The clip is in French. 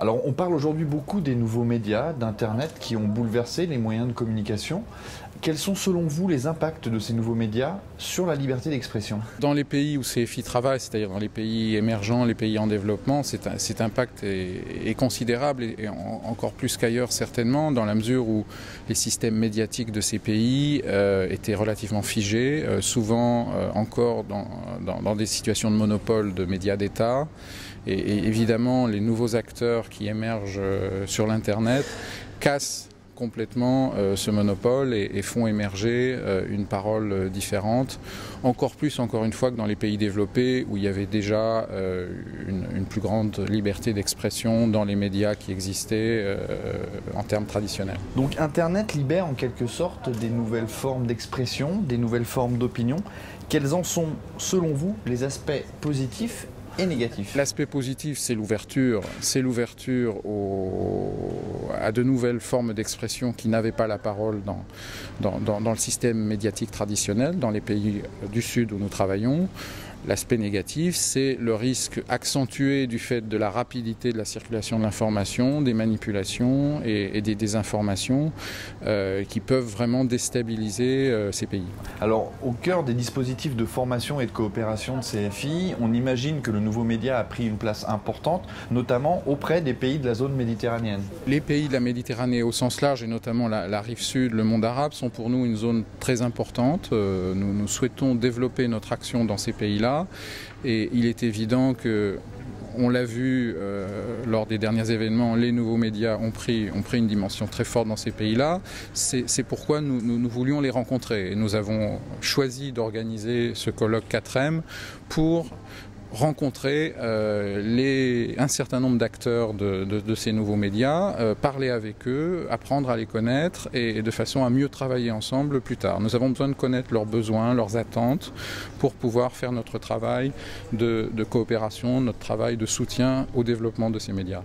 Alors, on parle aujourd'hui beaucoup des nouveaux médias, d'Internet qui ont bouleversé les moyens de communication. Quels sont selon vous les impacts de ces nouveaux médias sur la liberté d'expression? Dans les pays où CFI travaille, c'est-à-dire dans les pays émergents, les pays en développement, cet impact est considérable et encore plus qu'ailleurs certainement, dans la mesure où les systèmes médiatiques de ces pays étaient relativement figés, souvent encore dans des situations de monopole de médias d'État. Et évidemment, les nouveaux acteurs qui émergent sur l'Internet cassent complètement ce monopole et font émerger une parole différente, encore plus, encore une fois, que dans les pays développés où il y avait déjà une plus grande liberté d'expression dans les médias qui existaient en termes traditionnels. Donc Internet libère en quelque sorte des nouvelles formes d'expression, des nouvelles formes d'opinion. Quels en sont, selon vous, les aspects positifs et négatif? L'aspect positif, c'est l'ouverture à de nouvelles formes d'expression qui n'avaient pas la parole dans le système médiatique traditionnel, dans les pays du Sud où nous travaillons. L'aspect négatif, c'est le risque accentué du fait de la rapidité de la circulation de l'information, des manipulations et des désinformations qui peuvent vraiment déstabiliser ces pays. Alors, au cœur des dispositifs de formation et de coopération de CFI, on imagine que le nouveau média a pris une place importante, notamment auprès des pays de la zone méditerranéenne. Les pays de la Méditerranée au sens large, et notamment la rive sud, le monde arabe, sont pour nous une zone très importante. Nous souhaitons développer notre action dans ces pays-là. Et il est évident que, on l'a vu lors des derniers événements, les nouveaux médias ont pris une dimension très forte dans ces pays-là. C'est pourquoi nous voulions les rencontrer. Et nous avons choisi d'organiser ce colloque 4M pour rencontrer un certain nombre d'acteurs de ces nouveaux médias, parler avec eux, apprendre à les connaître et de façon à mieux travailler ensemble plus tard. Nous avons besoin de connaître leurs besoins, leurs attentes pour pouvoir faire notre travail de coopération, notre travail de soutien au développement de ces médias.